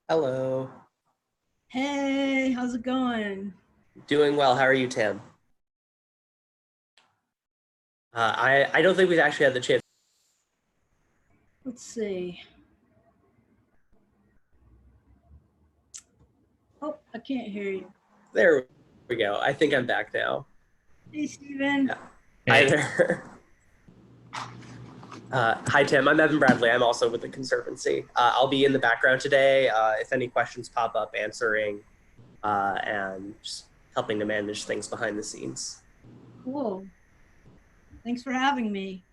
Hello. Hey, how's it going? Doing well. How are you, Tim? I don't think we've actually had the chance. Let's see. Oh, I can't hear you. There we go. I think I'm back now. Hey, Steven. Yeah. Hi Hey, there. Hi, Tim. I'm Evan Bradley. I'm also with the Conservancy. I'll be in the background today. If any questions pop up, answering and just helping to manage things behind the scenes. Cool. Thanks for having me.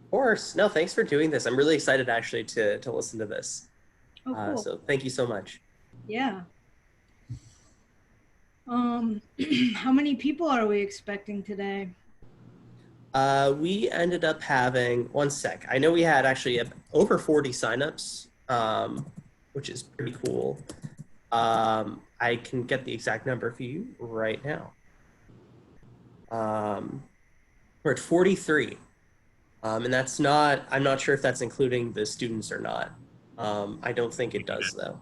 Of course. No, thanks for doing this. I'm really excited actually to listen to this. Oh, cool. So thank you so much. Yeah. Um, how many people are we expecting today? We ended up having one sec. I know we had actually over 40 signups, which is pretty cool. I can get the exact number for you right now. Um, we're at 43. And that's not, I'm not sure if that's including the students or not. I don't think it does though.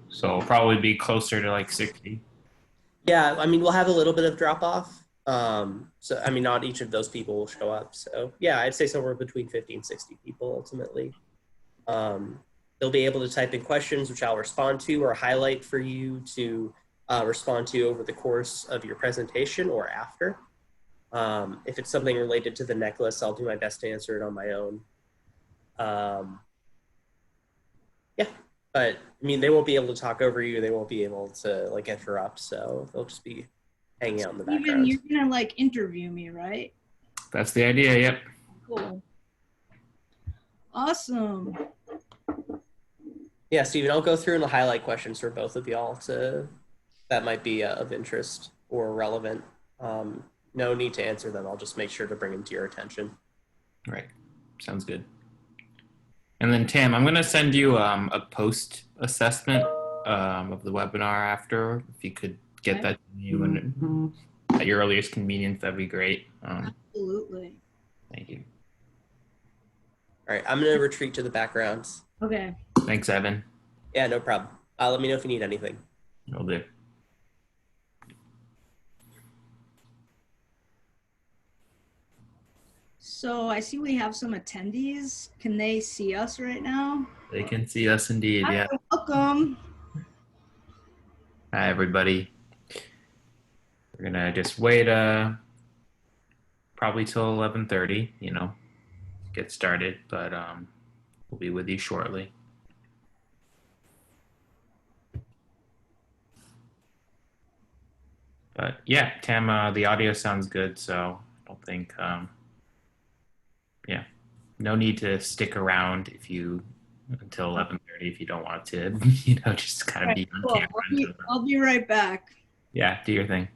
so probably be closer to like 60. Yeah, I mean, we'll have a little bit of drop off. So, I mean, not each of those people will show up. So, yeah, I'd say somewhere between 50 and 60 people ultimately. Um, they'll be able to type in questions, which I'll respond to or highlight for you to respond to over the course of your presentation or after. If it's something related to the necklace, I'll do my best to answer it on my own. Um, yeah, but I mean, they won't be able to talk over you. They won't be able to like interrupt. So they'll just be hanging out in the Steven, background. you're gonna like interview me, right? That's the idea. Yep. Cool. Awesome. Yeah, Steven, I'll go through and highlight questions for both of y'all to that might be of interest or relevant. Um, no need to answer them. I'll just make sure to bring them to your attention. Right. Sounds good. And then Tam, I'm gonna send you a post assessment of the webinar after. If you could get Okay. that to me when at your earliest convenience, that'd be great. Absolutely. Thank you. All right, I'm going to retreat to the background. Okay. Thanks, Evan. Yeah, no problem. Let me know if you need anything. Will do. So I see we have some attendees. Can they see us right now? They can see us indeed. Hi, Yeah. welcome. Hi, everybody. We're gonna just wait probably till 11:30. Get started, but we'll be with you shortly. But yeah, Tam, the audio sounds good, so I don't think, yeah, no need to stick around if you until 11:30 if you don't want to, just kind All of right, be on cool. camera until. I'll be right back. Yeah, do your thing.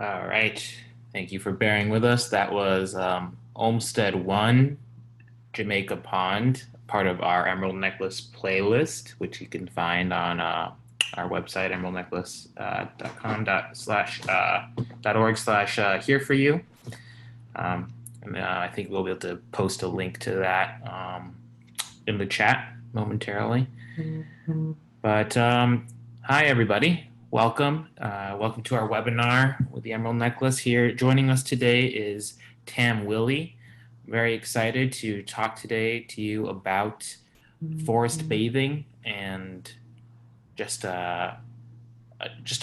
All right. Thank you for bearing with us. That was Olmsted 1, Jamaica Pond, part of our Emerald Necklace playlist, which you can find on our website, emeraldnecklace.com/org/, here for you. And I think we'll be able to post a link to that in the chat momentarily. But hi, everybody. Welcome. Welcome to our webinar with the Emerald Necklace. Here joining us today is Tam Wiley. Very excited to talk today to you about forest bathing and just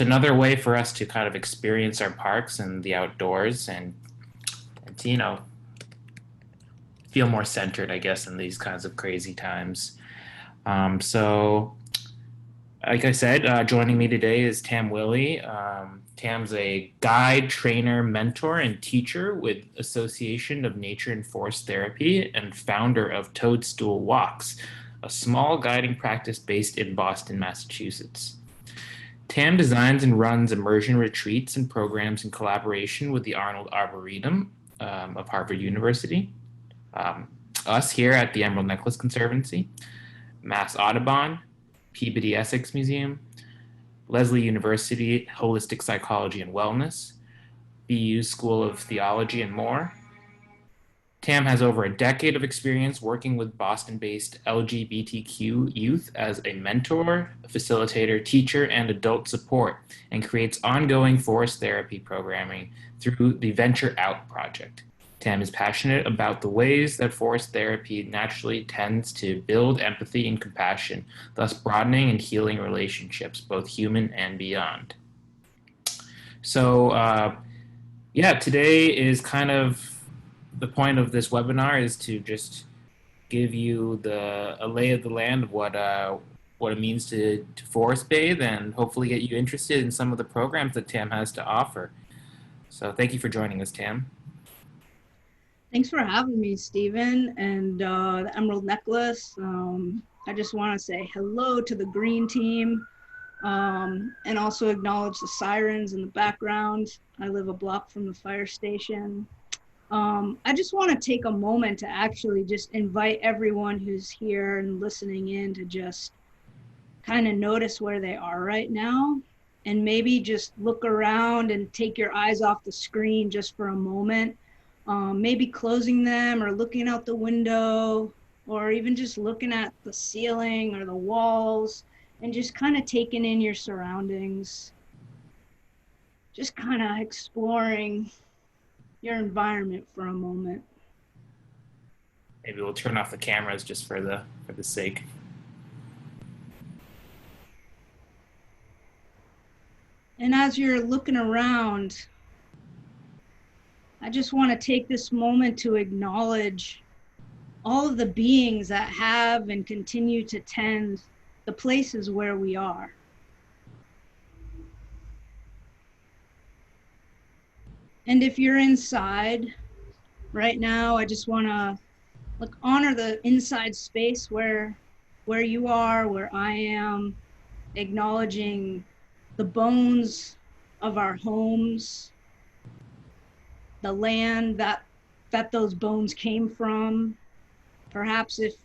another way for us to kind of experience our parks and the outdoors and to, you know, feel more centered, I guess, in these kinds of crazy times. So, like I said, joining me today is Tam Wiley. Tam's a guide, trainer, mentor, and teacher with Association of Nature and Forest Therapy and founder of Toadstool Walks, a small guiding practice based in Boston, Massachusetts. Tam designs and runs immersion retreats and programs in collaboration with the Arnold Arboretum of Harvard University, us here at the Emerald Necklace Conservancy, Mass Audubon, Peabody Essex Museum, Lesley University Holistic Psychology and Wellness, BU School of Theology, and more. Tam has over a decade of experience working with Boston-based LGBTQ youth as a mentor, facilitator, teacher, and adult support, and creates ongoing forest therapy programming through the Venture Out project. Tam is passionate about the ways that forest therapy naturally tends to build empathy and compassion, thus broadening and healing relationships, both human and beyond. So, yeah, today is kind of the point of this webinar is to just give you a lay of the land of what it means to forest bathe and hopefully get you interested in some of the programs that Tam has to offer. So thank you for joining us, Tam. Thanks for having me, Stephen, and the Emerald Necklace. I just want to say hello to the green team and also acknowledge the sirens in the background. I live a block from the fire station. I just want to take a moment to actually just invite everyone who's here and listening in to just kind of notice where they are right now and maybe just look around and take your eyes off the screen just for a moment. Maybe closing them or looking out the window or even just looking at the ceiling or the walls and just kind of taking in your surroundings. Just kind of exploring your environment for a moment. Maybe we'll turn off the cameras just for the sake. And as you're looking around, I just want to take this moment to acknowledge all of the beings that have and continue to tend the places where we are. And if you're inside right now, I just want to honor the inside space where you are, where I am, acknowledging the bones of our homes, the land that those bones came from. Perhaps if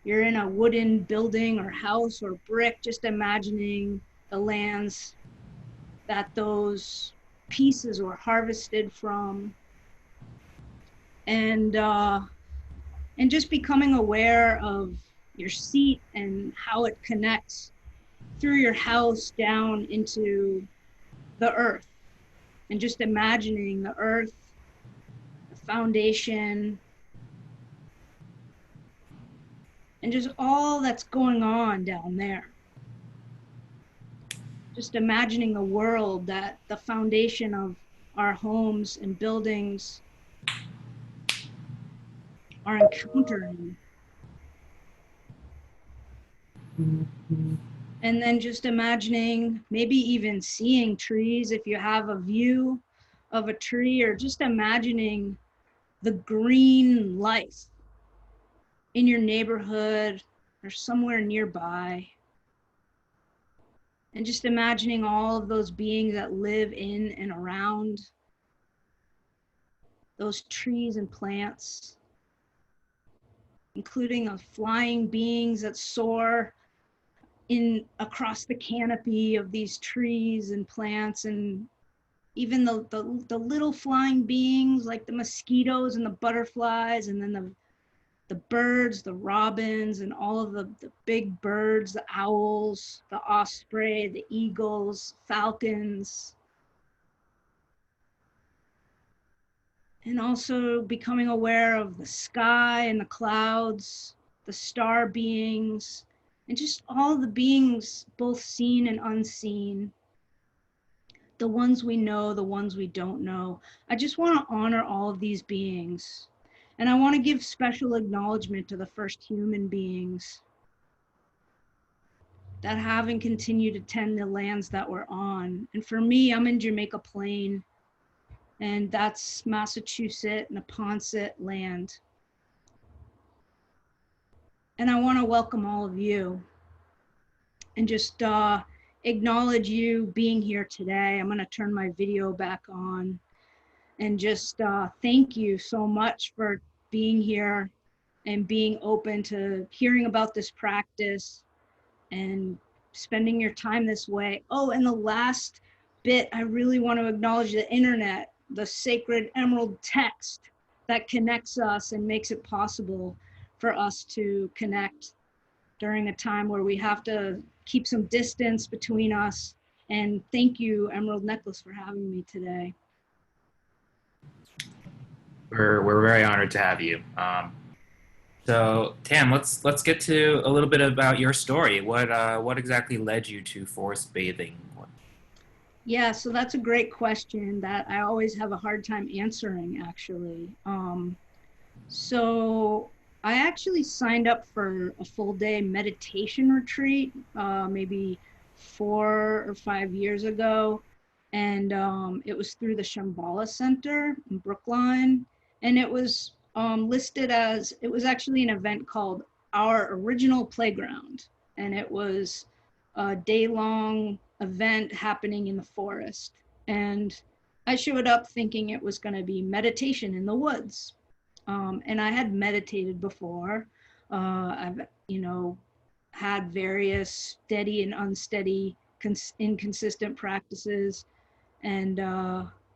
you're in a wooden building or house or brick, just imagining the lands that those pieces were harvested from. And just becoming aware of your seat and how it connects through your house down into the earth. And just imagining the earth, foundation, and just all that's going on down there. Just imagining the world that the foundation of our homes and buildings are encountering. And then just imagining, maybe even seeing trees if you have a view of a tree, or just imagining the green life in your neighborhood or somewhere nearby. and just imagining all of those beings that live in and around those trees and plants, including the flying beings that soar in across the canopy of these trees and plants, and even the little flying beings like the mosquitoes and the butterflies, and then the birds, the robins, and all of the big birds, the owls, the osprey, the eagles, falcons. And also becoming aware of the sky and the clouds, the star beings, and just all the beings, both seen and unseen. The ones we know, the ones we don't know. I just want to honor all of these beings. And I want to give special acknowledgement to the first human beings that have and continue to tend the lands that we're on. And for me, I'm in Jamaica Plain, and that's Massachusetts, Neponset land. And I want to welcome all of you and just acknowledge you being here today. I'm going to turn my video back on and just thank you so much for being here and being open to hearing about this practice and spending your time this way. Oh, and the last bit, I really want to acknowledge the internet, the sacred emerald text that connects us and makes it possible for us to connect during a time where we have to keep some distance between us. And thank you, Emerald Necklace, for having me today. We're very honored to have you. So Tam, let's get to a little bit about your story. What exactly led you to forest bathing? Yeah, so that's a great question that I always have a hard time answering, actually. So I actually signed up for a full day meditation retreat maybe 4 or 5 years ago. And it was through the Shambhala Center in Brookline. And it was listed as, it was actually an event called Our Original Playground. And it was a day-long event happening in the forest. And I showed up thinking it was going to be meditation in the woods. And I had meditated before. I've, had various steady and unsteady, inconsistent practices. And,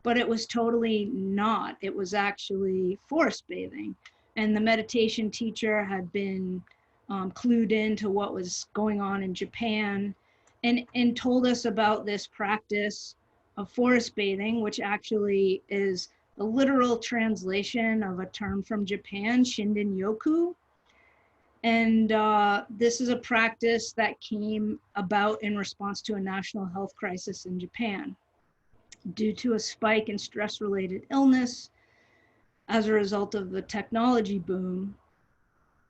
but it was totally not. It was actually forest bathing. And the meditation teacher had been clued into what was going on in Japan and told us about this practice of forest bathing, which actually is the literal translation of a term from Japan, Shinrin-Yoku. And this is a practice that came about in response to a national health crisis in Japan due to a spike in stress-related illness as a result of the technology boom.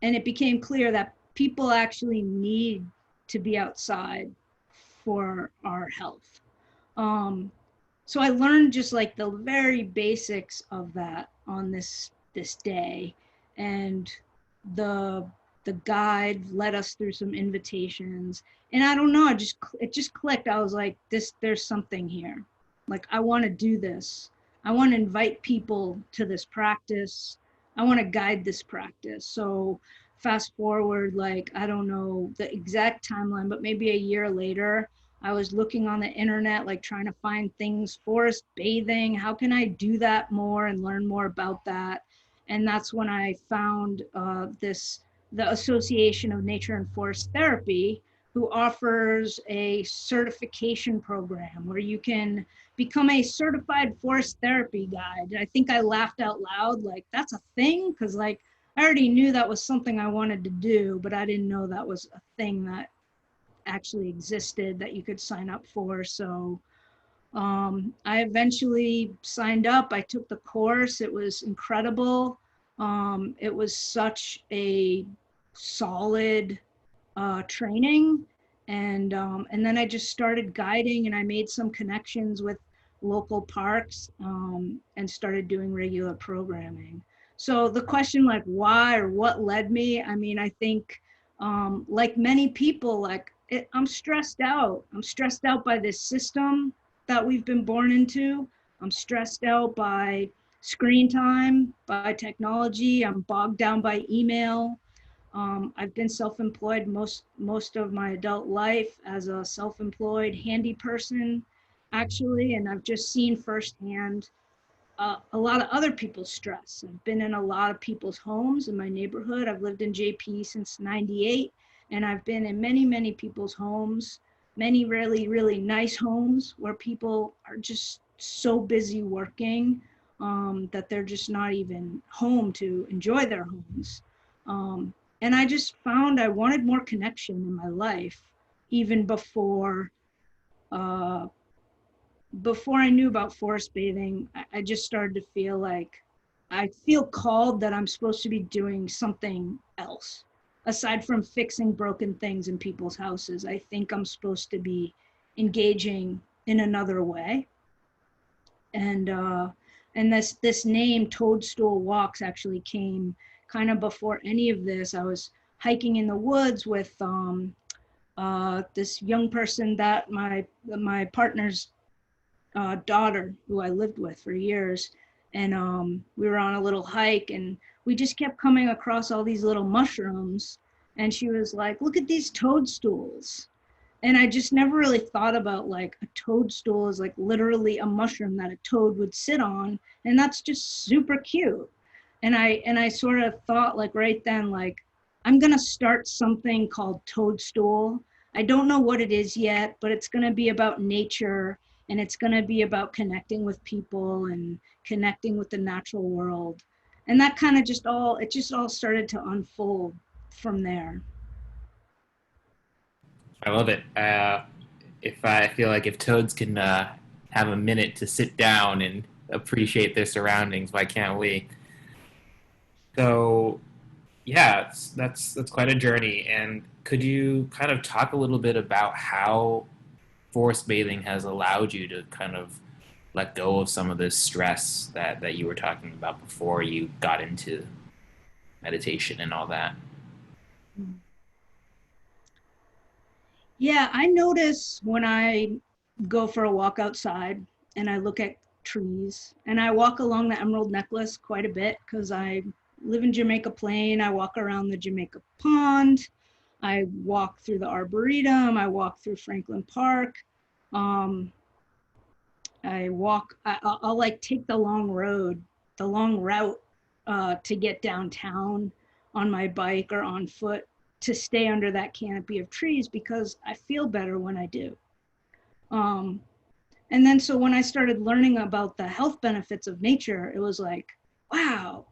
And it became clear that people actually need to be outside for our health. So I learned just like the very basics of that on this day. And the guide led us through some invitations. And I don't know, it just clicked. I was like, there's something here. Like, I want to do this. I want to invite people to this practice. I want to guide this practice. So fast forward, like, I don't know the exact timeline, but maybe a year later, I was looking on the internet, like trying to find things, forest bathing, how can I do that more and learn more about that? And that's when I found the Association of Nature and Forest Therapy, who offers a certification program where you can become a certified forest therapy guide. I think I laughed out loud, like, that's a thing? Because like, I already knew that was something I wanted to do, but I didn't know that was a thing that actually existed that you could sign up for. So I eventually signed up. I took the course. It was incredible. It was such a solid training. And then I just started guiding, and I made some connections with local parks and started doing regular programming. So the question, like, why or what led me? I mean, I think like many people, like, I'm stressed out. I'm stressed out by this system that we've been born into. I'm stressed out by screen time, by technology. I'm bogged down by email. I've been self-employed most of my adult life as a self-employed handy person, actually, and I've just seen firsthand a lot of other people's stress. I've been in a lot of people's homes in my neighborhood. I've lived in JP since '98, and I've been in many, many people's homes, many really, really nice homes where people are just so busy working that they're just not even home to enjoy their homes. And I just found I wanted more connection in my life, even uh, before I knew about forest bathing. I just started to feel like I feel called that I'm supposed to be doing something else. Aside from fixing broken things in people's houses, I think I'm supposed to be engaging in another way. And this name Toadstool Walks actually came kind of before any of this. I was hiking in the woods with this young person that my partner's daughter, who I lived with for years, and we were on a little hike, and we just kept coming across all these little mushrooms, and she was like, "Look at these toadstools." And I just never really thought about like a toadstool is like literally a mushroom that a toad would sit on, and that's just super cute. And I sort of thought like right then, like, I'm gonna start something called Toadstool. I don't know what it is yet, but it's gonna be about nature, and it's gonna be about connecting with people and connecting with the natural world. And that kind of just all started to unfold from there. I love it. If I feel like if toads can have a minute to sit down and appreciate their surroundings, why can't we? So, yeah, that's quite a journey. And could you kind of talk a little bit about how forest bathing has allowed you to kind of let go of some of this stress that you were talking about before you got into meditation and all that? Yeah, I notice when I go for a walk outside and I look at trees, and I walk along the Emerald Necklace quite a bit because I live in Jamaica Plain. I walk around the Jamaica Pond. I walk through the Arboretum. I walk through Franklin Park. Um, I'll like take the long road, the long route to get downtown on my bike or on foot to stay under that canopy of trees because I feel better when I do. Um, and then so when I started learning about the health benefits of nature, it was like, wow,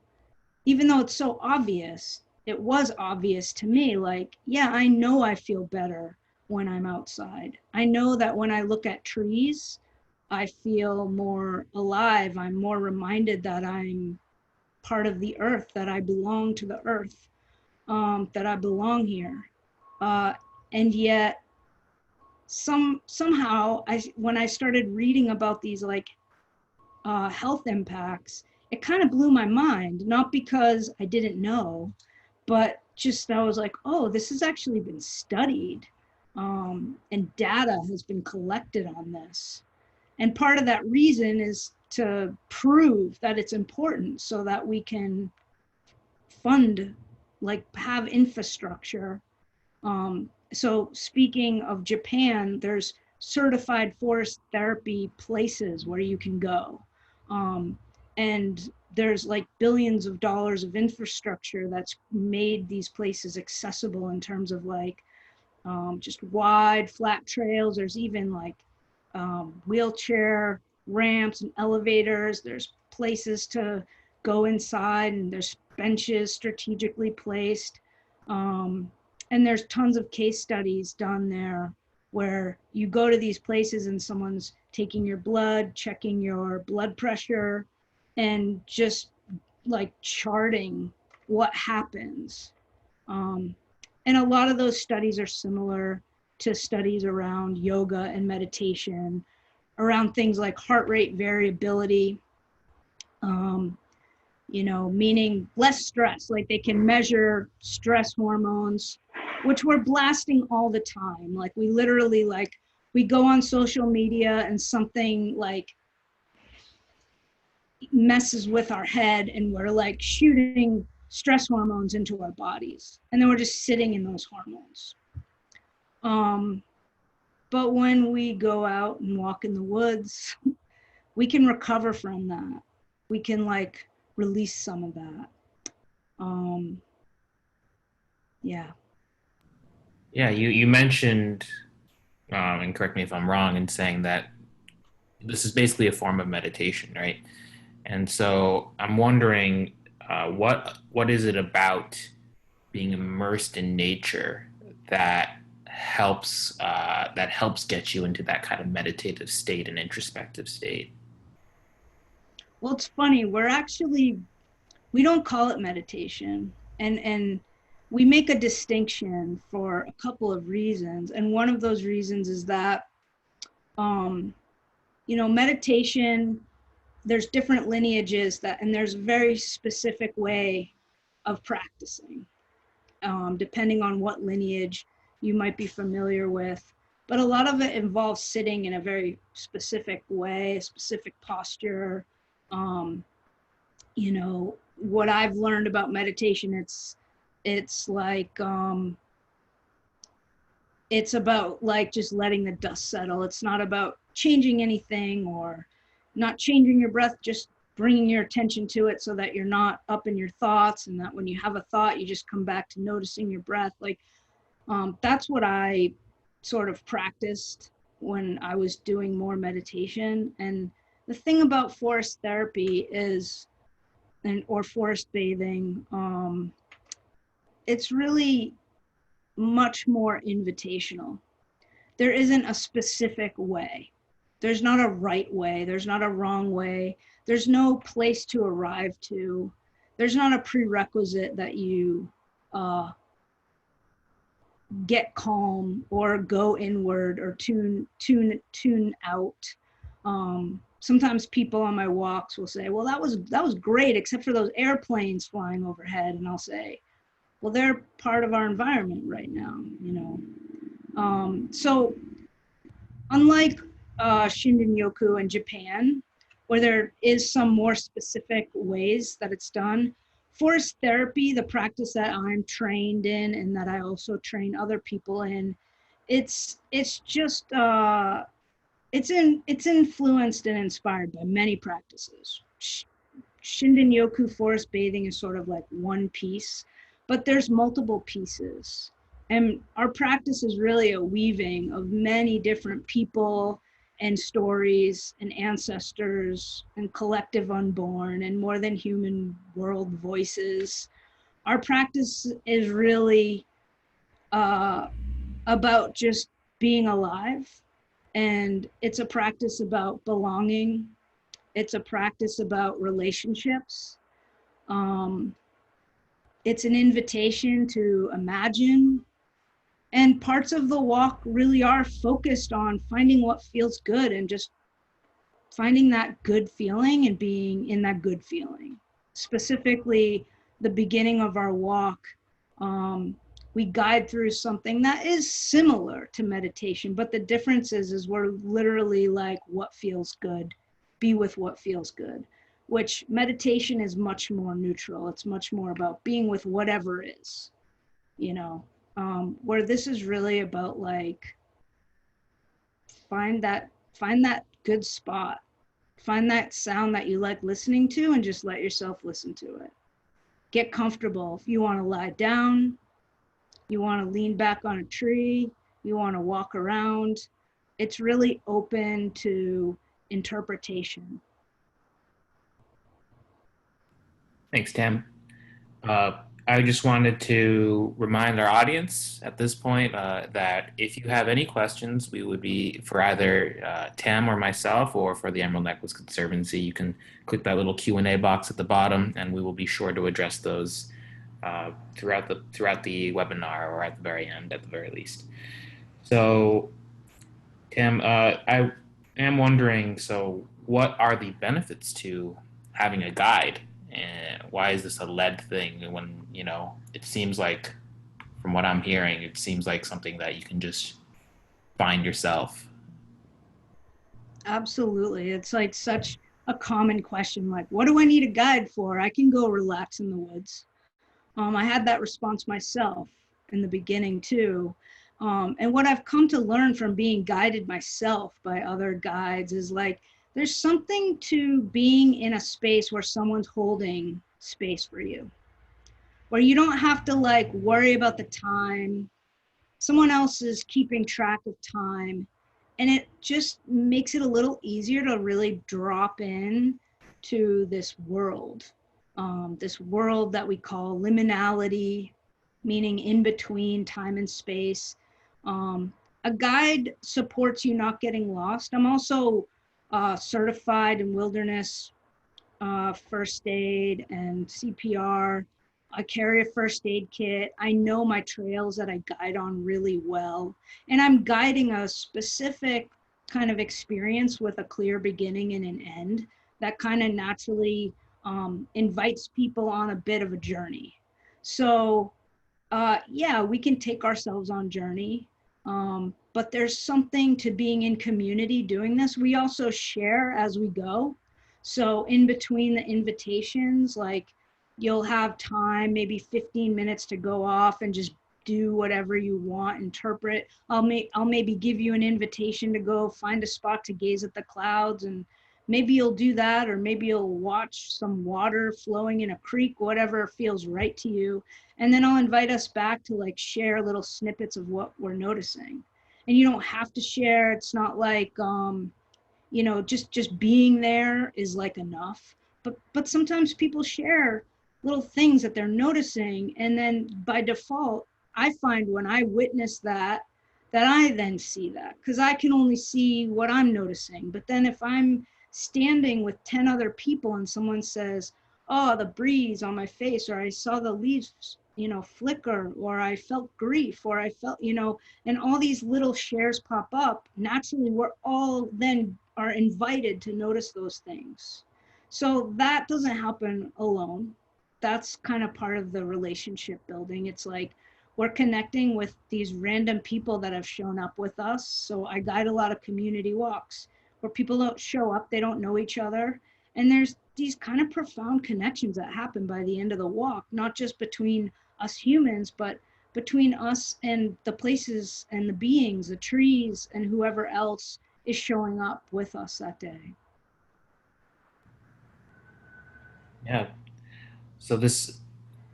even though it's so obvious, it was obvious to me, like, yeah, I know I feel better when I'm outside. I know that when I look at trees, I feel more alive. I'm more reminded that I'm part of the earth, that I belong to the earth, that I belong here. Uh, and yet somehow when I started reading about these like health impacts, it kind of blew my mind, not because I didn't know, but just I was like, oh, this has actually been studied, and data has been collected on this. And part of that reason is to prove that it's important so that we can fund, like have infrastructure. So speaking of Japan, there's certified forest therapy places where you can go. And there's like billions of dollars of infrastructure that's made these places accessible in terms of like just wide flat trails. There's even like wheelchair ramps and elevators. There's places to go inside, and there's benches strategically placed. And there's tons of case studies done there where you go to these places and someone's taking your blood, checking your blood pressure, and just like charting what happens. And a lot of those studies are similar to studies around yoga and meditation, around things like heart rate variability, meaning less stress, like they can measure stress hormones which we're blasting all the time. Like we literally, like we go on social media and something like messes with our head and we're like shooting stress hormones into our bodies. And then we're just sitting in those hormones. But when we go out and walk in the woods, we can recover from that. We can like release some of that. Yeah. Yeah, you mentioned, and correct me if I'm wrong, in saying that this is basically a form of meditation, right? And so I'm wondering, what is it about being immersed in nature that helps get you into that kind of meditative state and introspective state? Well, it's funny. We don't call it meditation, and we make a distinction for a couple of reasons. And one of those reasons is that, meditation, there's different lineages and there's a very specific way of practicing, depending on what lineage you might be familiar with. But a lot of it involves sitting in a very specific way, a specific posture. What I've learned about meditation, it's like, it's about like just letting the dust settle. It's not about changing anything or not changing your breath, just bringing your attention to it so that you're not up in your thoughts, and that when you have a thought, you just come back to noticing your breath. Like, that's what I sort of practiced when I was doing more meditation. And the thing about forest therapy or forest bathing, it's really much more invitational. There isn't a specific way. There's not a right way. There's not a wrong way. There's no place to arrive to. There's not a prerequisite that you get calm or go inward or tune out. Sometimes people on my walks will say, well, that was great, except for those airplanes flying overhead. And I'll say, well, they're part of our environment right now, So unlike Shinrin-Yoku in Japan, where there is some more specific ways that it's done, forest therapy, the practice that I'm trained in and that I also train other people in, it's just it's influenced and inspired by many practices. Shinrin-Yoku forest bathing is sort of like one piece, but there's multiple pieces. And our practice is really a weaving of many different people and stories and ancestors and collective unborn and more than human world voices. Our practice is really about just being alive. And it's a practice about belonging. It's a practice about relationships. It's an invitation to imagine. And parts of the walk really are focused on finding what feels good and just finding that good feeling and being in that good feeling. Specifically, the beginning of our walk, we guide through something that is similar to meditation, but the difference is we're literally like, what feels good, be with what feels good, which meditation is much more neutral. It's much more about being with whatever is, where this is really about like, find that good spot, find that sound that you like listening to and just let yourself listen to it. Get comfortable. If you want to lie down, you want to lean back on a tree, you want to walk around, it's really open to interpretation. Thanks, Tam. I just wanted to remind our audience at this point that if you have any questions, we would be for either Tam or myself, or for the Emerald Necklace Conservancy, you can click that little Q&A box at the bottom, and we will be sure to address those throughout the webinar, or at the very end, at the very least. So, Tam, I am wondering, so what are the benefits to having a guide? And why is this a lead thing when, it seems like from what I'm hearing, it seems like something that you can just find yourself. Absolutely. It's like such a common question, like, what do I need a guide for? I can go relax in the woods. I had that response myself in the beginning too. And what I've come to learn from being guided myself by other guides is like, there's something to being in a space where someone's holding space for you, where you don't have to like worry about the time. Someone else is keeping track of time. And it just makes it a little easier to really drop in to this world that we call liminality, meaning in between time and space. A guide supports you not getting lost. I'm also certified in wilderness first aid and CPR. I carry a first aid kit. I know my trails that I guide on really well. And I'm guiding a specific kind of experience with a clear beginning and an end that kind of naturally invites people on a bit of a journey. So yeah, we can take ourselves on journey. But there's something to being in community doing this. We also share as we go. So in between the invitations, like you'll have time, maybe 15 minutes to go off and just do whatever you want, interpret. I'll maybe give you an invitation to go find a spot to gaze at the clouds, and maybe you'll do that, or maybe you'll watch some water flowing in a creek, whatever feels right to you. And then I'll invite us back to like share little snippets of what we're noticing. And you don't have to share. It's not like, you know, just being there is like enough. But sometimes people share little things that they're noticing. And then by default, I find when I witness that I then see that, because I can only see what I'm noticing. But then if I'm standing with 10 other people and someone says, oh, the breeze on my face, or I saw the leaves, you know, flicker, or I felt grief, or I felt, you know, and all these little shares pop up, naturally we're all then are invited to notice those things. So that doesn't happen alone. That's kind of part of the relationship building. It's like we're connecting with these random people that have shown up with us. So I guide a lot of community walks where people don't show up, they don't know each other. And there's these kind of profound connections that happen by the end of the walk, not just between us humans, but between us and the places and the beings, the trees, and whoever else is showing up with us that day. Yeah. So this,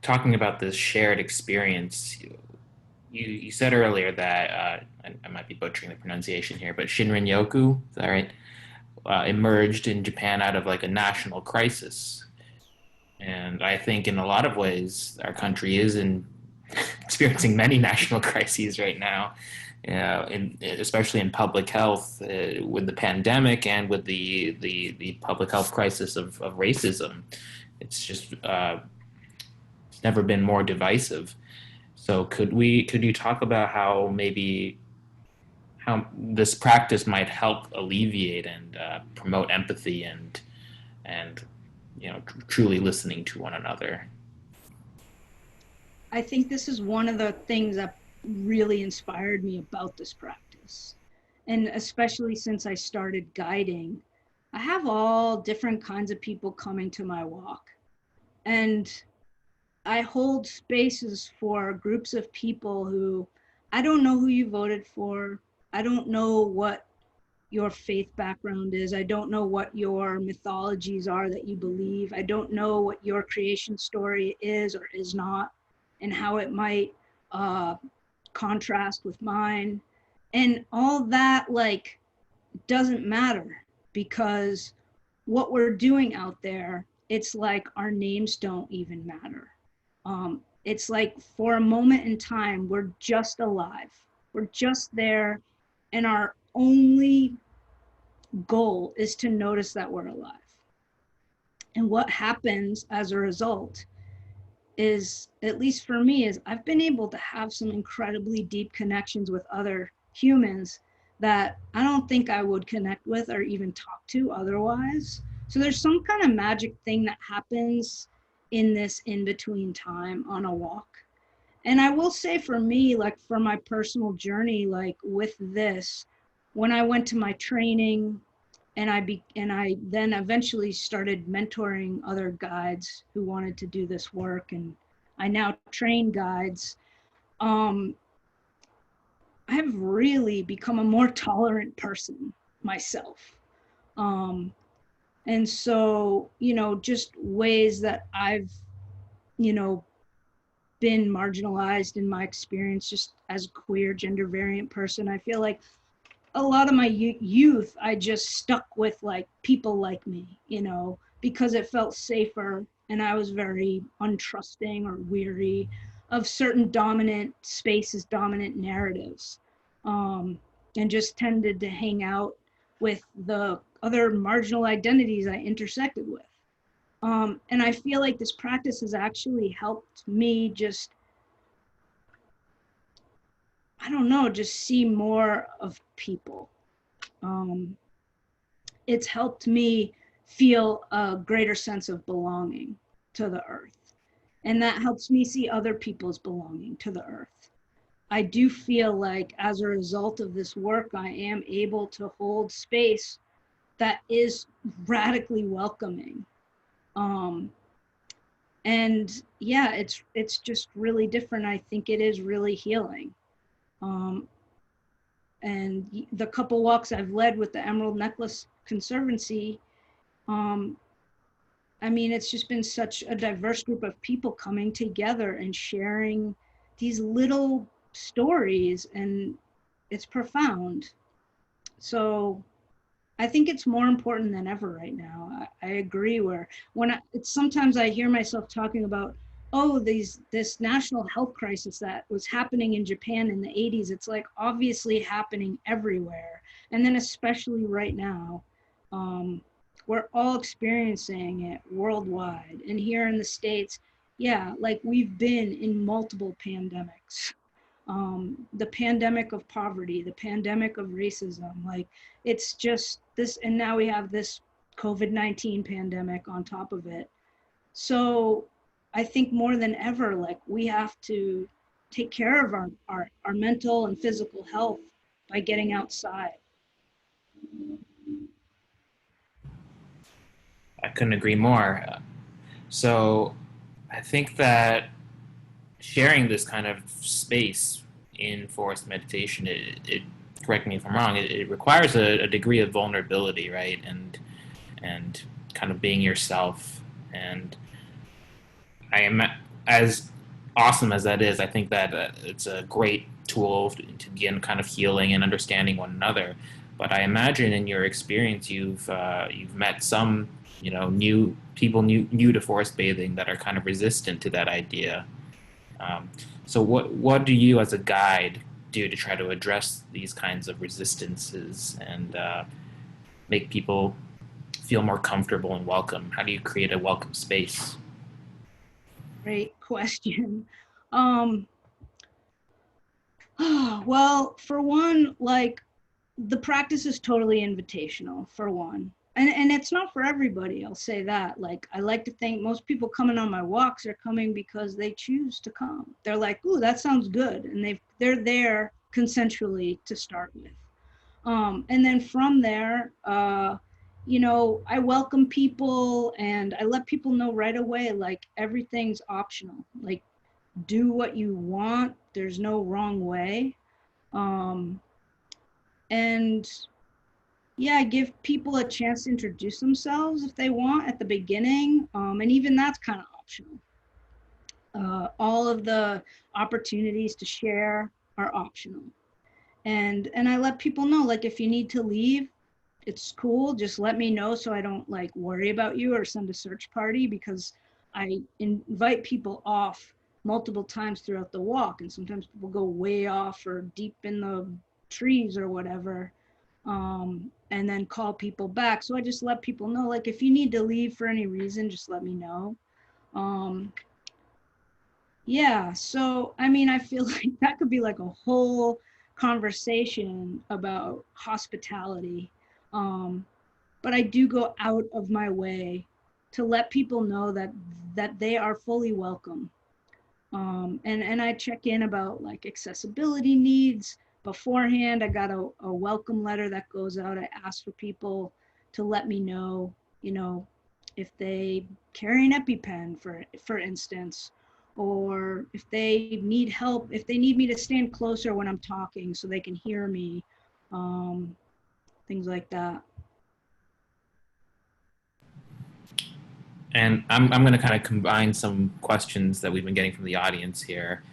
talking about this shared experience, you said earlier that I might be butchering the pronunciation here, but Shinrin-Yoku, is that right? Emerged in Japan out of like a national crisis, and I think in a lot of ways our country is experiencing many national crises right now, especially in public health with the pandemic and with the public health crisis of racism. It's just it's never been more divisive. So could you talk about how this practice might help alleviate and promote empathy and you know, truly listening to one another? I think this is one of the things that really inspired me about this practice. And especially since I started guiding, I have all different kinds of people coming to my walk. And I hold spaces for groups of people who I don't know who you voted for. I don't know what your faith background is. I don't know what your mythologies are that you believe. I don't know what your creation story is or is not, and how it might contrast with mine. And all that like doesn't matter, because what we're doing out there, it's like our names don't even matter. It's like for a moment in time, we're just alive. We're just there, and our only goal is to notice that we're alive. And what happens as a result is, at least for me, is I've been able to have some incredibly deep connections with other humans that I don't think I would connect with or even talk to otherwise. So there's some kind of magic thing that happens in this in-between time on a walk. And I will say for me, like for my personal journey, like with this, when I went to my training and I then eventually started mentoring other guides who wanted to do this work, and I now train guides. I have really become a more tolerant person myself. And so, just ways that I've, you know, been marginalized in my experience just as a queer gender variant person. I feel like a lot of my youth, I just stuck with like people like me, because it felt safer, and I was very untrusting or weary of certain dominant spaces, dominant narratives, and just tended to hang out with the other marginal identities I intersected with. And I feel like this practice has actually helped me just, I don't know, just see more of people. It's helped me feel a greater sense of belonging to the earth. And that helps me see other people's belonging to the earth. I do feel like as a result of this work, I am able to hold space that is radically welcoming. And yeah, it's just really different. I think it is really healing. And the couple walks I've led with the Emerald Necklace Conservancy, I mean, it's just been such a diverse group of people coming together and sharing these little stories, and it's profound. So I think it's more important than ever right now. I agree. Where it's sometimes I hear myself talking about, oh, this national health crisis that was happening in Japan in the 80s. It's like obviously happening everywhere, and then especially right now, we're all experiencing it worldwide. And here in the States, yeah, like we've been in multiple pandemics. The pandemic of poverty, the pandemic of racism, like it's just this, and now we have this COVID-19 pandemic on top of it. So I think more than ever, like we have to take care of our mental and physical health by getting outside. I couldn't agree more. So I think that sharing this kind of space in forest meditation, it correct me if I'm wrong, it requires a degree of vulnerability, right? And kind of being yourself. And I am, as awesome as that is, I think that it's a great tool to begin kind of healing and understanding one another. But I imagine in your experience, you've met some new people new to forest bathing that are kind of resistant to that idea. So what do you as a guide do to try to address these kinds of resistances and make people feel more comfortable and welcome? How do you create a welcome space? Great question. Well, for one, like the practice is totally invitational, for one. And it's not for everybody, I'll say that. Like, I like to think most people coming on my walks are coming because they choose to come. They're like, ooh, that sounds good. And they're there consensually to start with. And then from there, I welcome people and I let people know right away, like everything's optional. Like, do what you want. There's no wrong way. And yeah, give people a chance to introduce themselves if they want at the beginning. And even that's kind of optional. All of the opportunities to share are optional. And I let people know, like, if you need to leave, it's cool. Just let me know so I don't like worry about you or send a search party, because I invite people off multiple times throughout the walk. And sometimes people go way off or deep in the trees or whatever. And then call people back. So I just let people know, like, if you need to leave for any reason, just let me know. Yeah, so I mean, I feel like that could be like a whole conversation about hospitality. But I do go out of my way to let people know that they are fully welcome. And I check in about like accessibility needs beforehand. I got a welcome letter that goes out. I ask for people to let me know, you know, if they carry an EpiPen, for instance, or if they need help, if they need me to stand closer when I'm talking so they can hear me, things like that. And I'm going to kind of combine some questions that we've been getting from the audience here,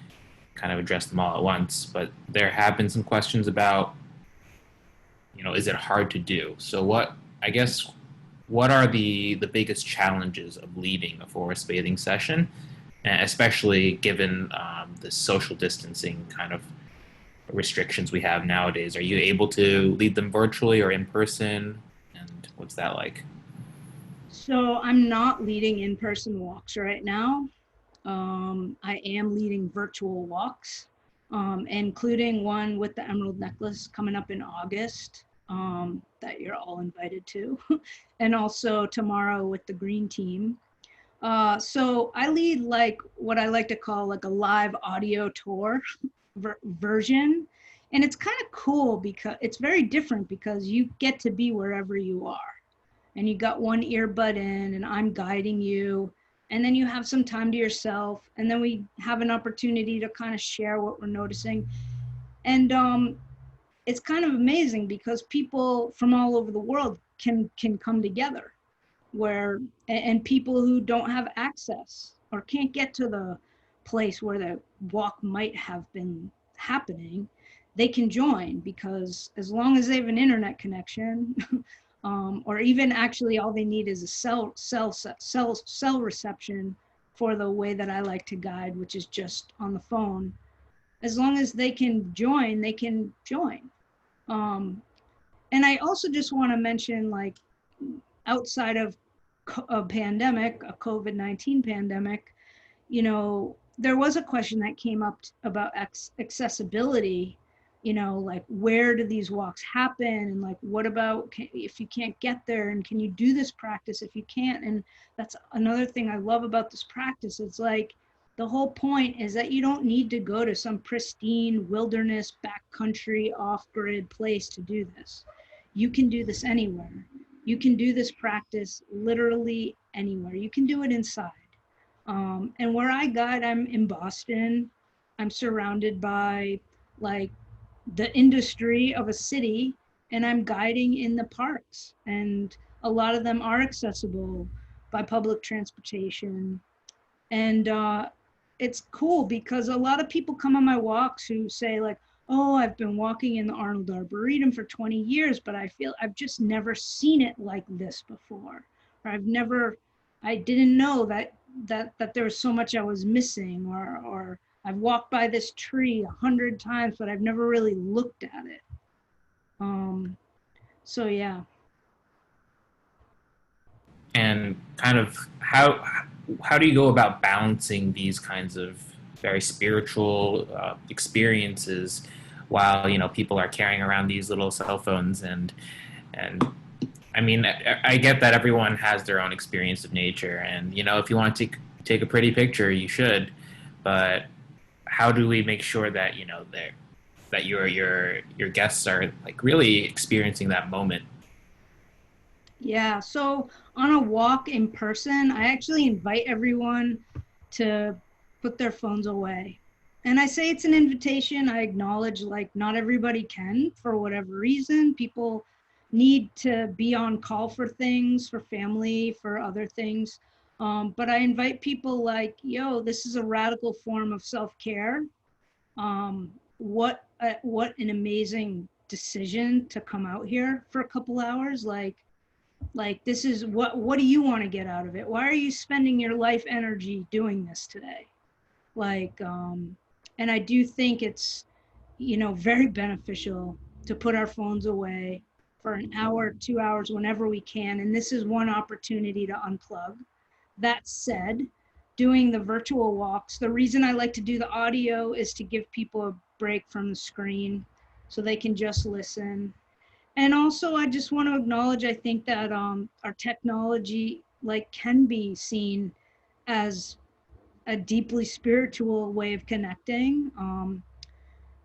kind of address them all at once. But there have been some questions about, you know, is it hard to do? So what are the biggest challenges of leading a forest bathing session, especially given the social distancing kind of restrictions we have nowadays? Are you able to lead them virtually or in person? And what's that like? So I'm not leading in-person walks right now. I am leading virtual walks, including one with the Emerald Necklace coming up in August, that you're all invited to, and also tomorrow with the Green Team. So I lead like what I like to call like a live audio tour version. And it's kind of cool because it's very different because you get to be wherever you are. And you got one earbud in and I'm guiding you. And then you have some time to yourself. And then we have an opportunity to kind of share what we're noticing. And it's kind of amazing because people from all over the world can come together where, and people who don't have access or can't get to the place where the walk might have been happening, they can join because as long as they have an internet connection, or even actually all they need is a cell reception for the way that I like to guide, which is just on the phone. As long as they can join, they can join. And I also just want to mention, like, outside of a pandemic, a COVID-19 pandemic, you know, there was a question that came up about accessibility, you know, like where do these walks happen? And like, what about if you can't get there, and can you do this practice if you can't? And that's another thing I love about this practice. It's like, the whole point is that you don't need to go to some pristine wilderness, backcountry, off-grid place to do this. You can do this anywhere. You can do this practice literally anywhere. You can do it inside. And where I guide, I'm in Boston. I'm surrounded by like the industry of a city, and I'm guiding in the parks. And a lot of them are accessible by public transportation. And it's cool because a lot of people come on my walks who say like, oh, I've been walking in the Arnold Arboretum for 20 years, but I feel I've just never seen it like this before. Or I didn't know that there was so much I was missing, or I've walked by this tree 100 times, but I've never really looked at it. So yeah. And kind of how do you go about balancing these kinds of very spiritual experiences while, you know, people are carrying around these little cell phones? And I mean, I get that everyone has their own experience of nature, and, you know, if you want to take a pretty picture, you should, but how do we make sure that, you know, that your guests are like really experiencing that moment? Yeah, so on a walk in person, I actually invite everyone to put their phones away. And I say it's an invitation. I acknowledge like not everybody can for whatever reason. People need to be on call for things, for family, for other things. But I invite people like, yo, this is a radical form of self-care. What an amazing decision to come out here for a couple hours. Like this is what do you want to get out of it? Why are you spending your life energy doing this today? Like, and I do think it's, you know, very beneficial to put our phones away for an hour, 2 hours, whenever we can. And this is one opportunity to unplug. That said, doing the virtual walks, the reason I like to do the audio is to give people a break from the screen so they can just listen. And also, I just want to acknowledge, I think that our technology like can be seen as a deeply spiritual way of connecting.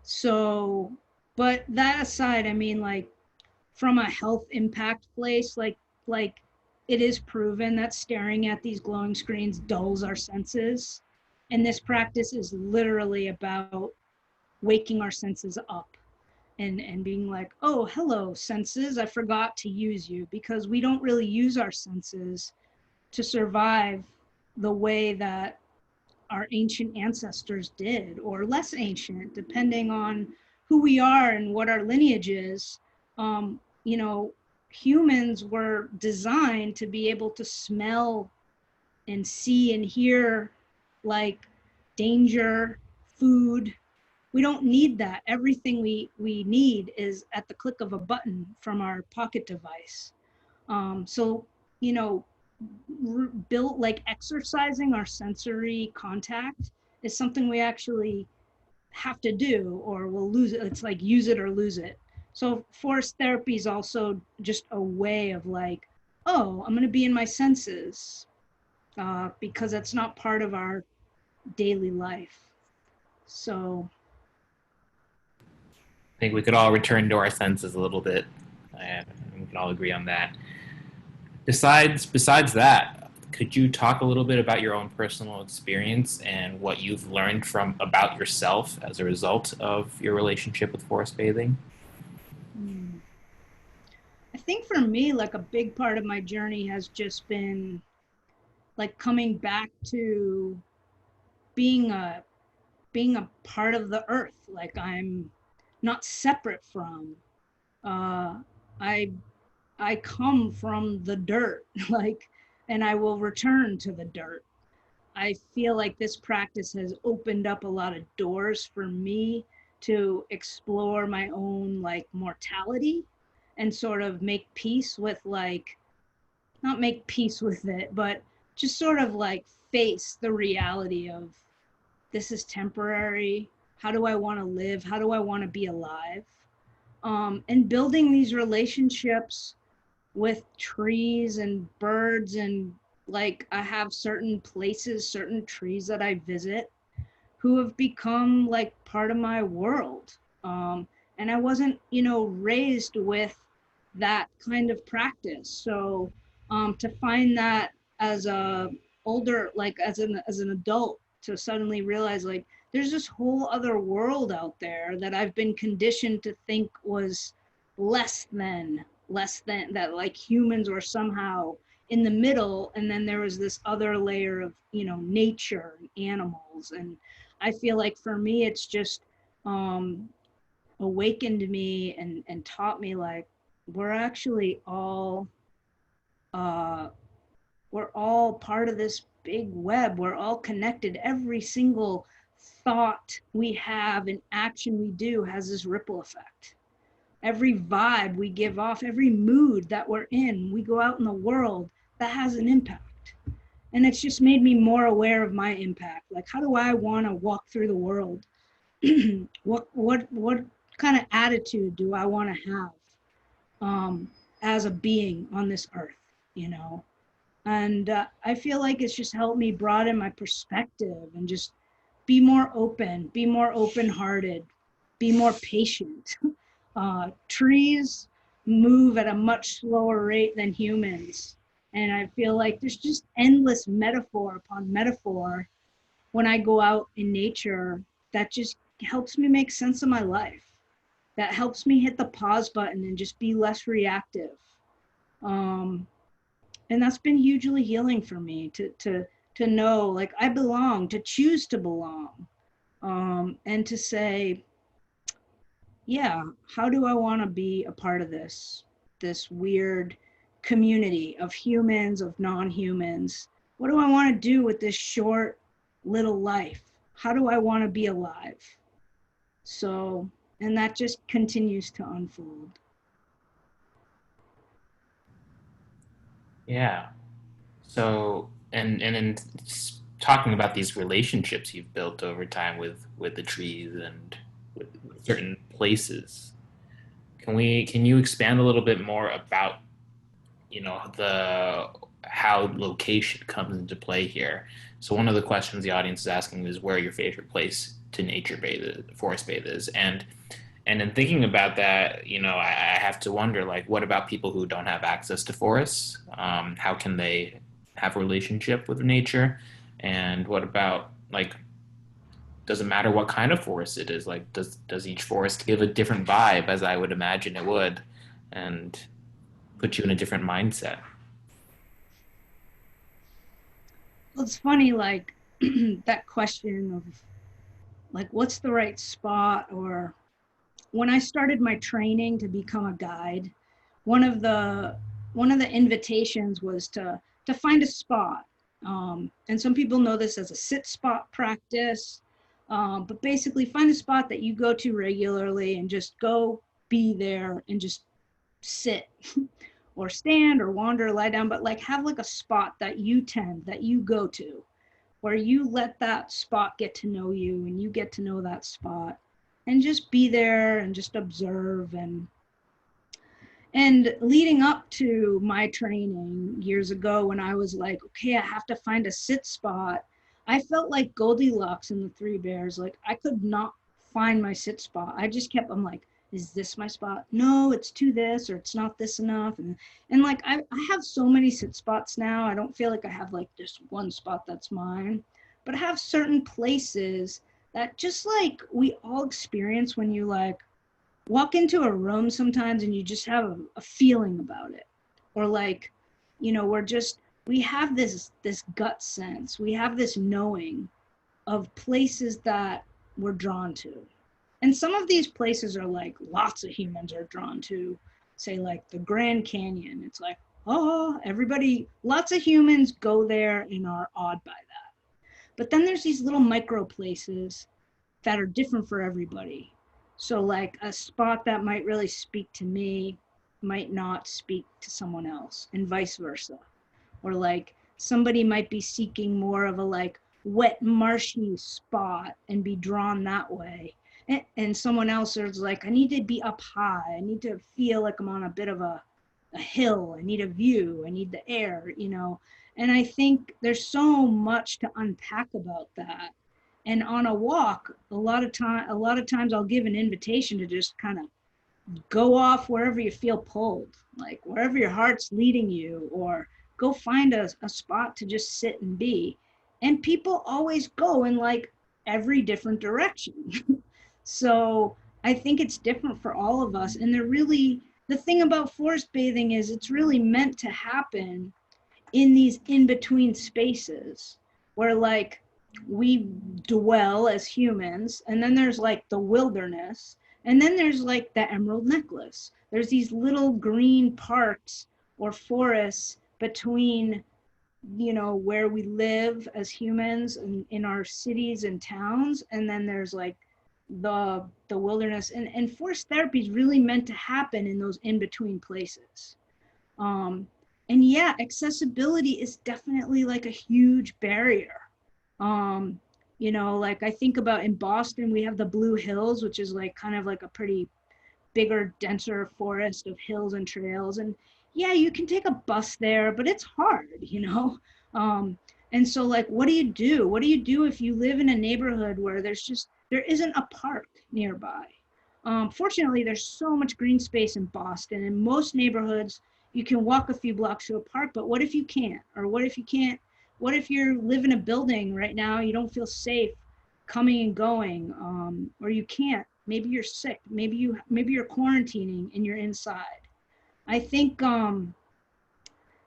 So, but that aside, I mean, like from a health impact place, like it is proven that staring at these glowing screens dulls our senses. And this practice is literally about waking our senses up and being like, oh, hello, senses, I forgot to use you, because we don't really use our senses to survive the way that our ancient ancestors did, or less ancient, depending on who we are and what our lineage is. You know, humans were designed to be able to smell and see and hear, like danger, food. We don't need that. Everything we need is at the click of a button from our pocket device. So, you know, built like exercising our sensory contact is something we actually have to do, or we'll lose it. It's like use it or lose it. So forest therapy is also just a way of like, oh, I'm going to be in my senses, because that's not part of our daily life. So I think we could all return to our senses a little bit. We can all agree on that. Besides that, could you talk a little bit about your own personal experience and what you've learned from about yourself as a result of your relationship with forest bathing? I think for me, like a big part of my journey has just been like coming back to being a being a part of the earth. Like I'm not separate from. Uh, I I come from the dirt, like, and I will return to the dirt. I feel like this practice has opened up a lot of doors for me to explore my own like mortality and sort of make peace with like, not make peace with it, but just sort of like face the reality of this is temporary. How do I want to live? How do I want to be alive? And building these relationships with trees and birds, and like I have certain places, certain trees that I visit who have become like part of my world. And I wasn't, you know, raised with that kind of practice. So to find that as a older, like as an adult, to suddenly realize like there's this whole other world out there that I've been conditioned to think was less than that, like humans were somehow in the middle, and then there was this other layer of, you know, nature and animals. And I feel like for me it's just awakened me and taught me like we're actually all uh, we're all part of this big web. We're all connected. Every single thought we have and action we do has this ripple effect. Every vibe we give off, every mood that we're in, we go out in the world, that has an impact. And it's just made me more aware of my impact. Like, how do I want to walk through the world? What kind of attitude do I want to have as a being on this earth, you know? And I feel like it's just helped me broaden my perspective and just be more open-hearted, be more patient. Trees move at a much slower rate than humans. And I feel like there's just endless metaphor upon metaphor when I go out in nature that just helps me make sense of my life. That helps me hit the pause button and just be less reactive. Um, and that's been hugely healing for me to know like I belong, to choose to belong, and to say, yeah, how do I want to be a part of this weird community of humans, of non-humans? What do I want to do with this short little life? How do I want to be alive? So, and that just continues to unfold. Yeah. So, and in talking about these relationships you've built over time with the trees and with certain places, can you expand a little bit more about, you know, the how location comes into play here. So one of the questions the audience is asking is where your favorite place to nature bathe, forest bathe is, and in thinking about that, I have to wonder, like, what about people who don't have access to forests? How can they have a relationship with nature? And what about, like, does it matter what kind of forest it is? Like, does each forest give a different vibe, as I would imagine it would, and put you in a different mindset? Well, it's funny, like that question of like, what's the right spot? Or when I started my training to become a guide, one of the one of the invitations was to find a spot. And some people know this as a sit spot practice, but basically find a spot that you go to regularly and just go be there and just sit or stand or wander or lie down, but like have like a spot that you tend, that you go to, where you let that spot get to know you and you get to know that spot and just be there and just observe. And leading up to my training years ago, when I was like, okay, I have to find a sit spot, I felt like Goldilocks in the Three Bears. Like I could not find my sit spot. I'm like, is this my spot? No, it's to this, or it's not this enough. And like I have so many sit spots now. I don't feel like I have like this one spot that's mine, but I have certain places that just like we all experience when you like walk into a room sometimes and you just have a feeling about it, or like, we have this gut sense, we have this knowing of places that we're drawn to. And some of these places are like lots of humans are drawn to, say like the Grand Canyon. It's like, oh, everybody, lots of humans go there and are awed by that. But then there's these little micro places that are different for everybody. So like a spot that might really speak to me might not speak to someone else, and vice versa. Or like somebody might be seeking more of a like wet marshy spot and be drawn that way. And someone else is like, I need to be up high. I need to feel like I'm on a bit of a hill. I need a view. I need the air, And I think there's so much to unpack about that. And on a walk, a lot of times I'll give an invitation to just kind of go off wherever you feel pulled, like wherever your heart's leading you, or go find a spot to just sit and be. And people always go in like every different direction. So I think it's different for all of us. And the thing about forest bathing is it's really meant to happen in these in-between spaces where like we dwell as humans, and then there's like the wilderness, and then there's like the emerald necklace. There's these little green parks or forests between, where we live as humans and in our cities and towns, and then there's like the wilderness, and forest therapy is really meant to happen in those in-between places. And yeah, accessibility is definitely like a huge barrier. Like I think about in Boston, we have the Blue Hills, which is like kind of like a pretty bigger, denser forest of hills and trails. And yeah, you can take a bus there, but it's hard. And so like, what do you do? What do you do if you live in a neighborhood where there isn't a park nearby? Fortunately, there's so much green space in Boston. In most neighborhoods, you can walk a few blocks to a park, but what if you can't? Or what if you can't? What if you live in a building right now, you don't feel safe coming and going, or you can't? Maybe you're sick. Maybe you're quarantining and you're inside. I think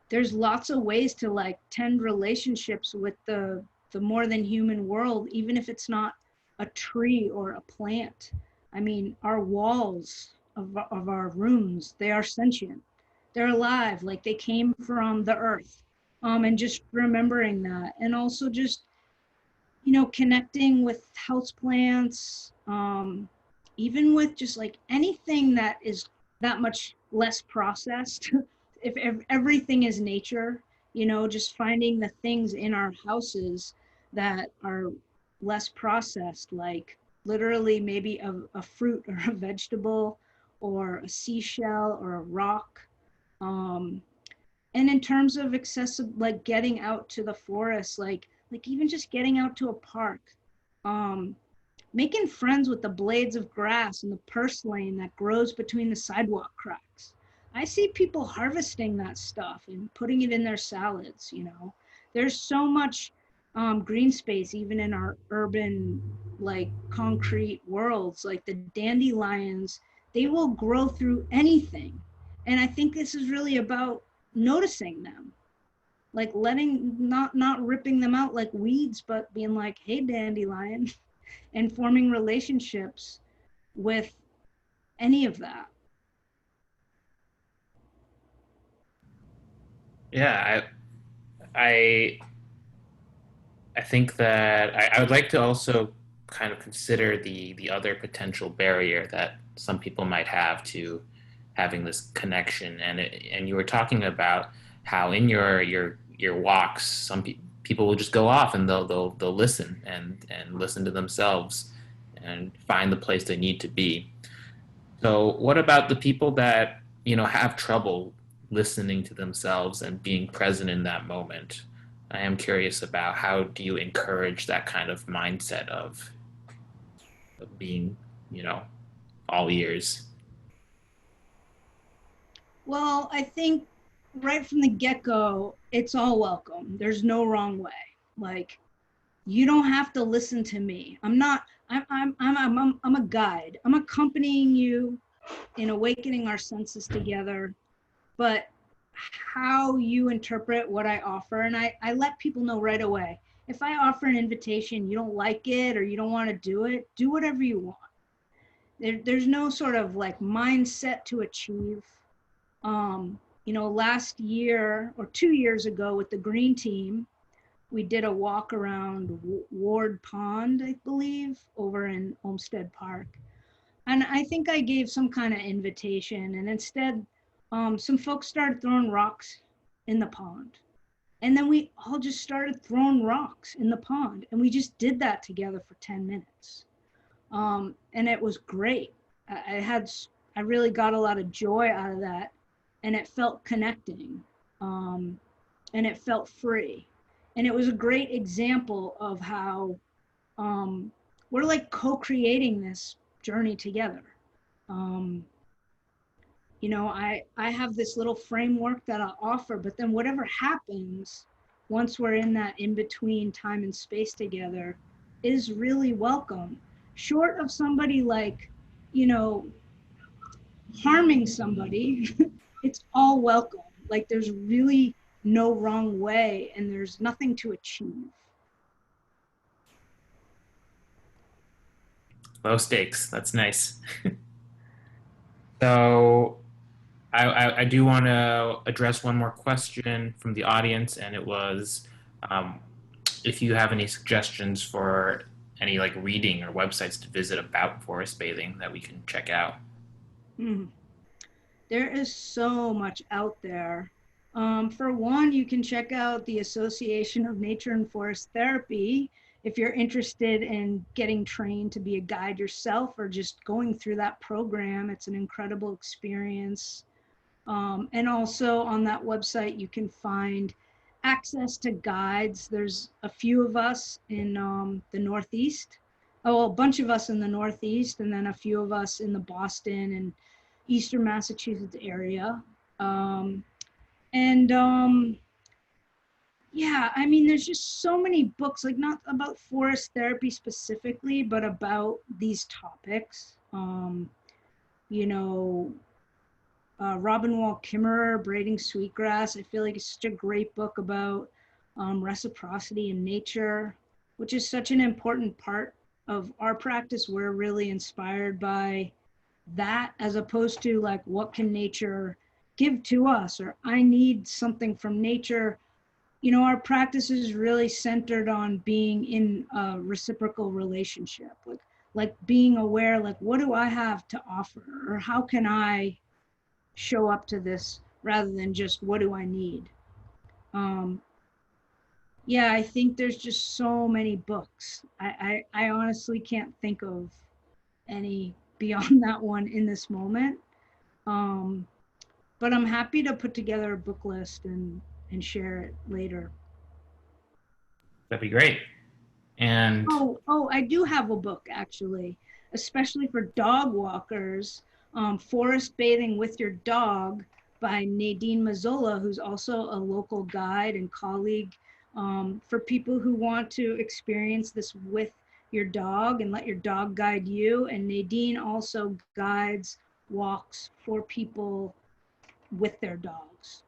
there's lots of ways to like tend relationships with the more than human world, even if it's not a tree or a plant. I mean, our walls of our rooms, they are sentient. They're alive, like they came from the earth. And just remembering that, and also just, connecting with houseplants, even with just like anything that is that much less processed. if everything is nature, just finding the things in our houses that are less processed, like literally maybe a fruit or a vegetable or a seashell or a rock. And in terms of accessible, like getting out to the forest, like even just getting out to a park, making friends with the blades of grass and the purslane that grows between the sidewalk cracks. I see people harvesting that stuff and putting it in their salads, you know. There's so much green space even in our urban, like concrete worlds, like the dandelions, they will grow through anything. And I think this is really about noticing them, like letting, not ripping them out like weeds, but being like, hey, dandelion, and forming relationships with any of that. Yeah, I think that I would like to also kind of consider the other potential barrier that some people might have to having this connection. And you were talking about how in your walks, people will just go off and they'll listen and listen to themselves and find the place they need to be. So what about the people that, have trouble listening to themselves and being present in that moment? I am curious about how do you encourage that kind of mindset of being, you know, all ears. Well, I think right from the get-go, it's all welcome. There's no wrong way. Like, you don't have to listen to me. I'm a guide. I'm accompanying you in awakening our senses together. But how you interpret what I offer, and I let people know right away. If I offer an invitation, you don't like it or you don't want to do whatever you want. There's no sort of like mindset to achieve. Last year or 2 years ago with the green team, we did a walk around Ward Pond, I believe, over in Olmsted Park. And I think I gave some kind of invitation, and instead, some folks started throwing rocks in the pond. And then we all just started throwing rocks in the pond, and we just did that together for 10 minutes. And it was great. I really got a lot of joy out of that, and it felt connecting, and it felt free. And it was a great example of how we're like co-creating this journey together. I have this little framework that I'll offer, but then whatever happens once we're in that in-between time and space together is really welcome. Short of somebody like, harming somebody, it's all welcome. Like there's really no wrong way and there's nothing to achieve. Low stakes. That's nice. So I do want to address one more question from the audience, and it was if you have any suggestions for any like reading or websites to visit about forest bathing that we can check out. There is so much out there. For one, you can check out the Association of Nature and Forest Therapy if you're interested in getting trained to be a guide yourself or just going through that program. It's an incredible experience. And also on that website, you can find access to guides. There's a few of us in the Northeast. Oh, a bunch of us in the Northeast, and then a few of us in the Boston and Eastern Massachusetts area. Yeah, I mean, there's just so many books, like not about forest therapy specifically, but about these topics. Robin Wall Kimmerer, Braiding Sweetgrass. I feel like it's such a great book about reciprocity in nature, which is such an important part of our practice. We're really inspired by that as opposed to like, what can nature give to us? Or I need something from nature. Our practice is really centered on being in a reciprocal relationship, like being aware, like, what do I have to offer? Or how can I show up to this rather than just what do I need? Yeah, I think there's just so many books. I honestly can't think of any beyond that one in this moment. but I'm happy to put together a book list and share it later. That'd be great. And Oh, I do have a book actually, especially for dog walkers, Forest Bathing with Your Dog by Nadine Mazzola, who's also a local guide and colleague, for people who want to experience this with your dog and let your dog guide you. And Nadine also guides walks for people with their dogs.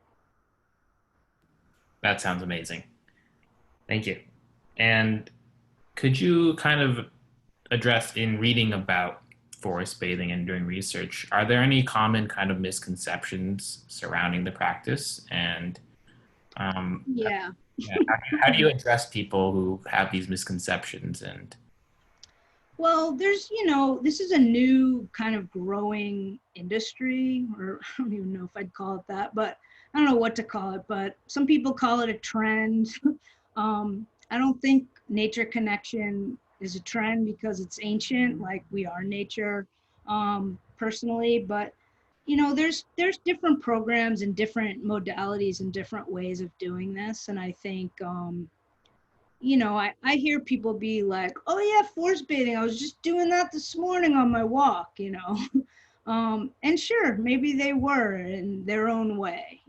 that sounds amazing. Thank you. And could you kind of address, in reading about forest bathing and doing research, are there any common kind of misconceptions surrounding the practice? And Yeah. yeah, how do you address people who have these misconceptions? And Well, there's, this is a new kind of growing industry, or I don't even know if I'd call it that, but I don't know what to call it, but some people call it a trend. I don't think nature connection is a trend because it's ancient, like we are nature, personally, but there's different programs and different modalities and different ways of doing this. And I think, I hear people be like, oh yeah, forest bathing. I was just doing that this morning on my walk. And sure, maybe they were in their own way.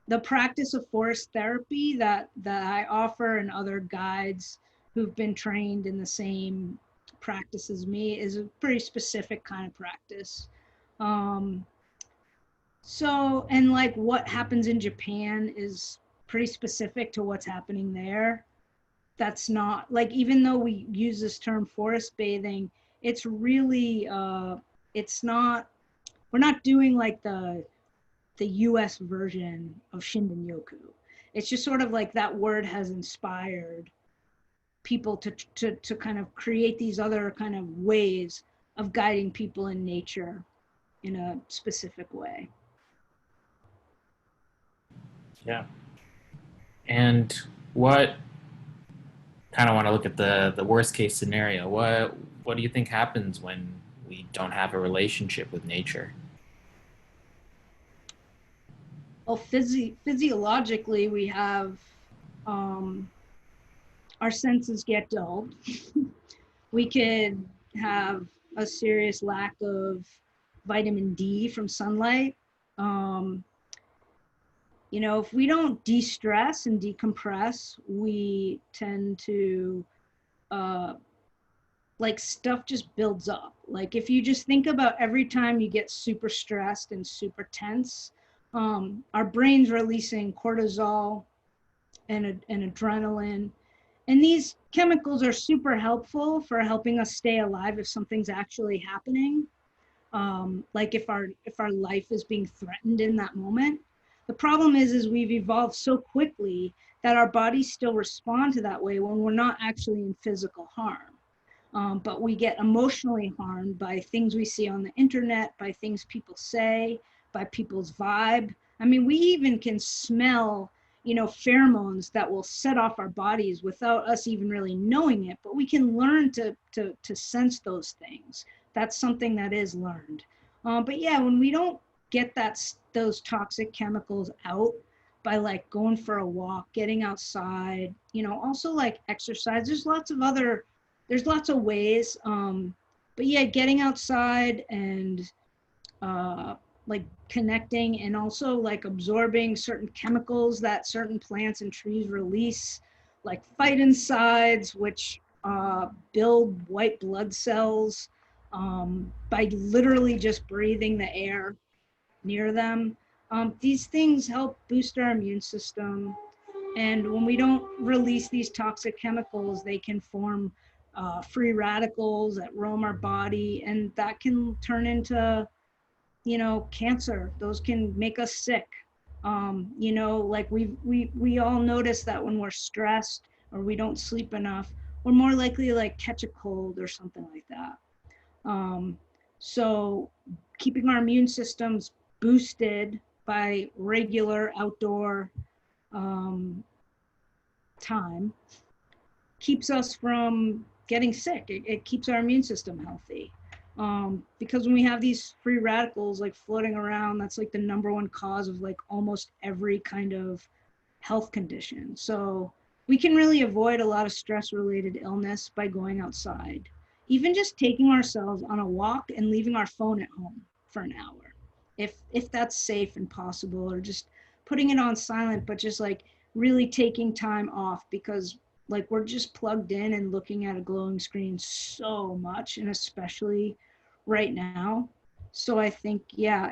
The practice of forest therapy that I offer and other guides who've been trained in the same practice as me is a pretty specific kind of practice. Um, and like what happens in Japan is pretty specific to what's happening there. That's not like, even though we use this term forest bathing, it's really, it's not, we're not doing like the US version of Shinrin-Yoku. It's just sort of like that word has inspired people to kind of create these other kind of ways of guiding people in nature in a specific way. yeah, and what kind of want to look at the worst case scenario? What do you think happens when we don't have a relationship with nature? Well, physiologically, we have, um, our senses get dulled. We could have a serious lack of vitamin D from sunlight. Um, if we don't de-stress and decompress, we tend to, uh, like, stuff just builds up. Like if you just think about every time you get super stressed and super tense, our brain's releasing cortisol and adrenaline. And these chemicals are super helpful for helping us stay alive if something's actually happening. Like if our life is being threatened in that moment. The problem is we've evolved so quickly that our bodies still respond to that way when we're not actually in physical harm. But we get emotionally harmed by things we see on the internet, by things people say, by people's vibe. I mean, we even can smell, pheromones that will set off our bodies without us even really knowing it, but we can learn to sense those things. That's something that is learned. But yeah, when we don't get those toxic chemicals out by like going for a walk, getting outside, also like exercise, there's lots of ways. But yeah, getting outside and, like connecting and also like absorbing certain chemicals that certain plants and trees release, like phytoncides, which build white blood cells, by literally just breathing the air near them. These things help boost our immune system. And when we don't release these toxic chemicals, they can form free radicals that roam our body, and that can turn into, cancer. Those can make us sick. Like we all notice that when we're stressed or we don't sleep enough, we're more likely to like catch a cold or something like that. So keeping our immune systems boosted by regular outdoor, time keeps us from getting sick. It keeps our immune system healthy. Because when we have these free radicals like floating around, that's like the #1 cause of like almost every kind of health condition. So we can really avoid a lot of stress related illness by going outside. Even just taking ourselves on a walk and leaving our phone at home for an hour, if that's safe and possible, or just putting it on silent, but just like really taking time off, because like we're just plugged in and looking at a glowing screen so much, and especially right now. So I think, yeah,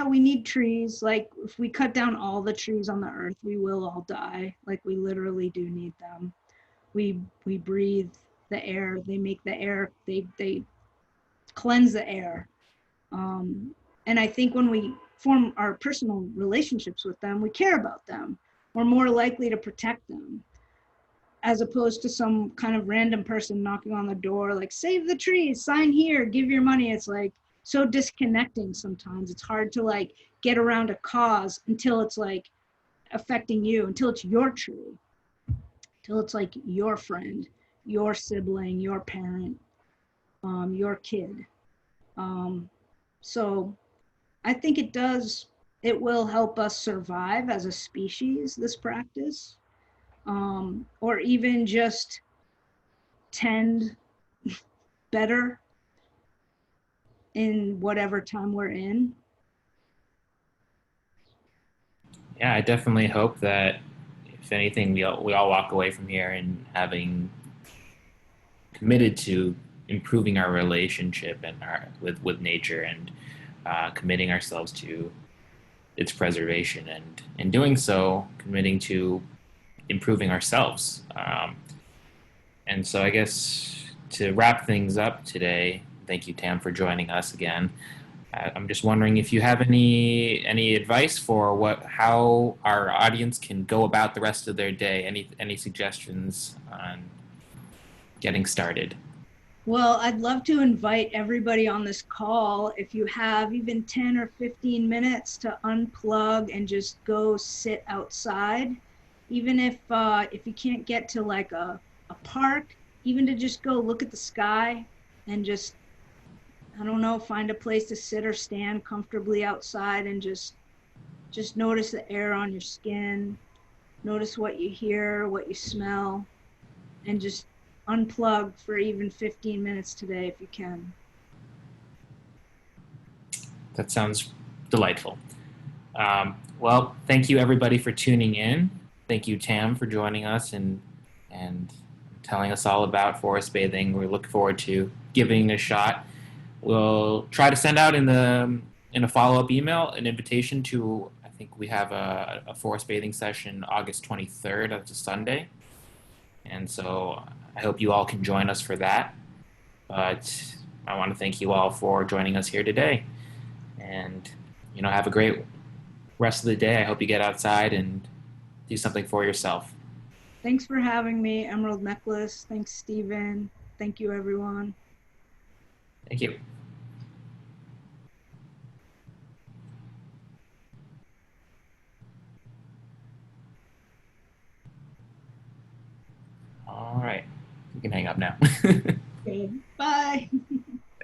we need trees. Like if we cut down all the trees on the earth, we will all die. Like we literally do need them. We breathe the air. They make the air. They cleanse the air. And I think when we form our personal relationships with them, we care about them. We're more likely to protect them, as opposed to some kind of random person knocking on the door like, save the trees, sign here, give your money. It's like so disconnecting sometimes. It's hard to like get around a cause until it's like affecting you, until it's your tree, until it's like your friend, your sibling, your parent, your kid. So I think it will help us survive as a species, this practice, or even just tend better in whatever time we're in. Yeah, I definitely hope that if anything, we all walk away from here and having committed to improving our relationship and with nature, and committing ourselves to its preservation, and in doing so, committing to improving ourselves. And so, I guess to wrap things up today, thank you, Tam, for joining us again. I'm just wondering if you have any advice for how our audience can go about the rest of their day. Any suggestions on getting started? Well, I'd love to invite everybody on this call, if you have even 10 or 15 minutes, to unplug and just go sit outside. Even if you can't get to like a park, even to just go look at the sky and just, I don't know, find a place to sit or stand comfortably outside, and just notice the air on your skin, notice what you hear, what you smell, and just unplug for even 15 minutes today if you can. That sounds delightful. Well, thank you everybody for tuning in. Thank you, Tam, for joining us and telling us all about forest bathing. We look forward to giving it a shot. We'll try to send out in a follow-up email an invitation to, I think we have a forest bathing session August 23rd. That's a Sunday. And so I hope you all can join us for that. But I want to thank you all for joining us here today. And, have a great rest of the day. I hope you get outside and do something for yourself. Thanks for having me, Emerald Necklace. Thanks, Stephen. Thank you, everyone. Thank you. All right. You can hang up now. Okay, bye.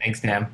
Thanks, Tam.